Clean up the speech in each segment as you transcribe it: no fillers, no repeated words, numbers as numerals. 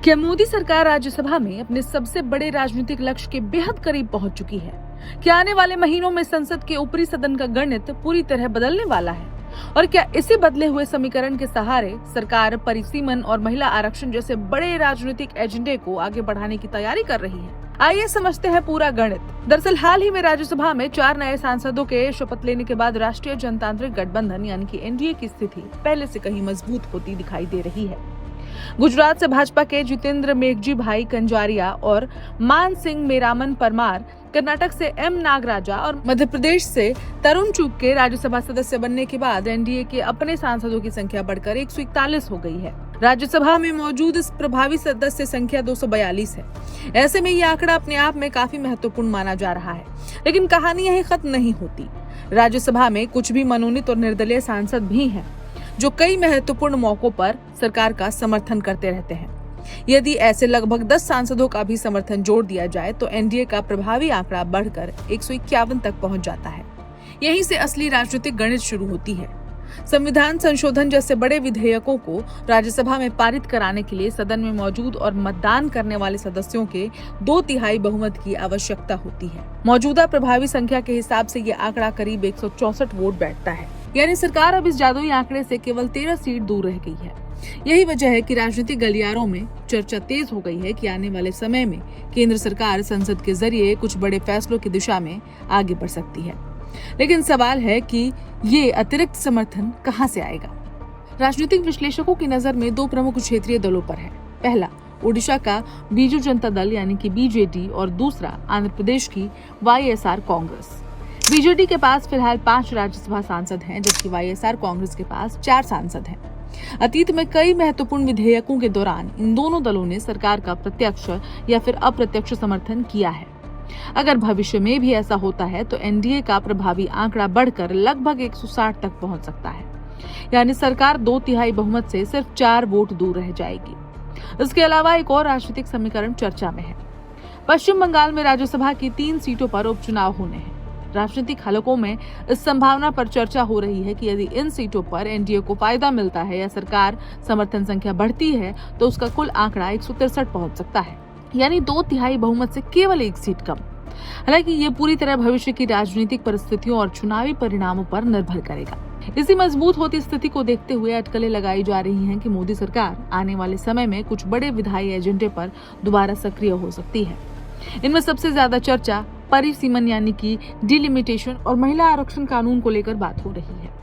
क्या मोदी सरकार राज्यसभा में अपने सबसे बड़े राजनीतिक लक्ष्य के बेहद करीब पहुंच चुकी है? क्या आने वाले महीनों में संसद के ऊपरी सदन का गणित पूरी तरह बदलने वाला है? और क्या इसी बदले हुए समीकरण के सहारे सरकार परिसीमन और महिला आरक्षण जैसे बड़े राजनीतिक एजेंडे को आगे बढ़ाने की तैयारी कर रही है? आइए समझते हैं पूरा गणित। दरअसल हाल ही में राज्यसभा में 4 नए सांसदों के शपथ लेने के बाद राष्ट्रीय जनतांत्रिक गठबंधन यानी कि एनडीए की स्थिति पहले से कहीं मजबूत होती दिखाई दे रही है। गुजरात से भाजपा के जितेंद्र मेघजी भाई कंजारिया और मान सिंह मेरामन परमार, कर्नाटक से एम नागराजा और मध्य प्रदेश से तरुण चुग के राज्यसभा सदस्य बनने के बाद एनडीए के अपने सांसदों की संख्या बढ़कर 141 हो गई है। राज्यसभा में मौजूद इस प्रभावी सदस्य संख्या 242 है। ऐसे में ये आंकड़ा अपने आप में काफी महत्वपूर्ण माना जा रहा है, लेकिन कहानी यही खत्म नहीं होती। राज्यसभा में कुछ भी मनोनीत और निर्दलीय सांसद भी हैं, जो कई महत्वपूर्ण मौकों पर सरकार का समर्थन करते रहते हैं। यदि ऐसे लगभग 10 सांसदों का भी समर्थन जोड़ दिया जाए तो एनडीए का प्रभावी आंकड़ा बढ़कर 151 तक पहुंच जाता है। यहीं से असली राजनीतिक गणित शुरू होती है। संविधान संशोधन जैसे बड़े विधेयकों को राज्यसभा में पारित कराने के लिए सदन में मौजूद और मतदान करने वाले सदस्यों के 2/3 बहुमत की आवश्यकता होती है। मौजूदा प्रभावी संख्या के हिसाब से ये आंकड़ा करीब 164 वोट बैठता है, यानी सरकार अब इस जादुई आंकड़े से केवल 13 सीट दूर रह गई है। यही वजह है कि राजनीतिक गलियारों में चर्चा तेज हो गई है कि आने वाले समय में केंद्र सरकार संसद के जरिए कुछ बड़े फैसलों की दिशा में आगे बढ़ सकती है। लेकिन सवाल है कि ये अतिरिक्त समर्थन कहां से आएगा? राजनीतिक विश्लेषकों की नजर में 2 प्रमुख क्षेत्रीय दलों पर है। पहला, ओडिशा का बीजू जनता दल यानी कि बीजेडी और दूसरा आंध्र प्रदेश की वाईएसआर कांग्रेस। बीजेडी के पास फिलहाल 5 राज्यसभा सांसद हैं, जबकि वाईएसआर कांग्रेस के पास 4 सांसद हैं। अतीत में कई महत्वपूर्ण विधेयकों के दौरान इन दोनों दलों ने सरकार का प्रत्यक्ष या फिर अप्रत्यक्ष समर्थन किया है। अगर भविष्य में भी ऐसा होता है तो एनडीए का प्रभावी आंकड़ा बढ़कर लगभग 160 तक पहुंच सकता है, यानी सरकार 2/3 बहुमत से सिर्फ 4 वोट दूर रह जाएगी। इसके अलावा एक और राजनीतिक समीकरण चर्चा में है। पश्चिम बंगाल में राज्यसभा की 3 सीटों पर उपचुनाव होने हैं। राजनीतिक हलकों में इस संभावना पर चर्चा हो रही है कि यदि इन सीटों पर एनडीए को फायदा मिलता है या सरकार समर्थन संख्या बढ़ती है तो उसका कुल आंकड़ा 163 पहुंच सकता है, यानी 2/3 बहुमत से केवल 1 सीट कम। हालांकि ये पूरी तरह भविष्य की राजनीतिक परिस्थितियों और चुनावी परिणामों पर निर्भर करेगा। इसी मजबूत होती स्थिति को देखते हुए अटकलें लगाई जा रही हैं कि मोदी सरकार आने वाले समय में कुछ बड़े विधायी एजेंडे पर दोबारा सक्रिय हो सकती है। इनमें सबसे ज्यादा चर्चा परिसीमन यानी कि डिलिमिटेशन और महिला आरक्षण कानून को लेकर बात हो रही है।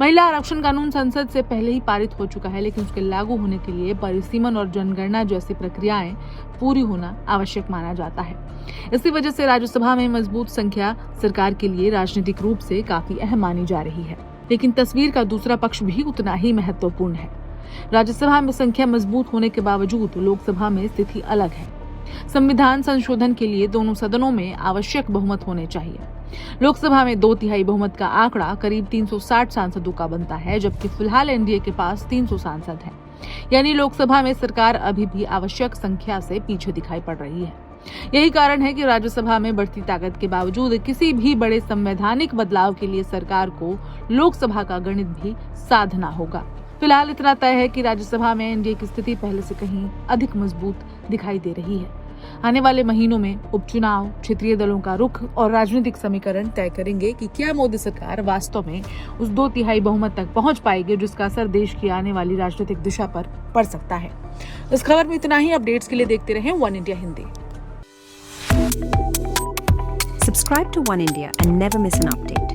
महिला आरक्षण कानून संसद से पहले ही पारित हो चुका है, लेकिन उसके लागू होने के लिए परिसीमन और जनगणना जैसी प्रक्रियाएं पूरी होना आवश्यक माना जाता है। इसी वजह से राज्यसभा में मजबूत संख्या सरकार के लिए राजनीतिक रूप से काफी अहम मानी जा रही है। लेकिन तस्वीर का दूसरा पक्ष भी उतना ही महत्वपूर्ण है। राज्यसभा में संख्या मजबूत होने के बावजूद लोकसभा में स्थिति अलग है। संविधान संशोधन के लिए दोनों सदनों में आवश्यक बहुमत होने चाहिए। लोकसभा में 2/3 बहुमत का आंकड़ा करीब 360 सांसदों का बनता है, जबकि फिलहाल एनडीए के पास 300 सांसद हैं। यानी लोकसभा में सरकार अभी भी आवश्यक संख्या से पीछे दिखाई पड़ रही है। यही कारण है कि राज्यसभा में बढ़ती ताकत के बावजूद किसी भी बड़े संवैधानिक बदलाव के लिए सरकार को लोकसभा का गणित भी साधना होगा। फिलहाल इतना तय है कि राज्यसभा में एनडीए की स्थिति पहले से कहीं अधिक मजबूत दिखाई दे रही है। आने वाले महीनों में उपचुनाव, क्षेत्रीय दलों का रुख और राजनीतिक समीकरण तय करेंगे कि क्या मोदी सरकार वास्तव में उस 2/3 बहुमत तक पहुंच पाएगी, जिसका असर देश की आने वाली राजनीतिक दिशा पर पड़ सकता है। इस खबर में इतना ही। अपडेट्स के लिए देखते रहें one India Hindi. Subscribe to One India and never miss an update.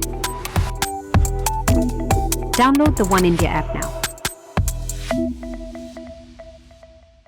Download the One India app now.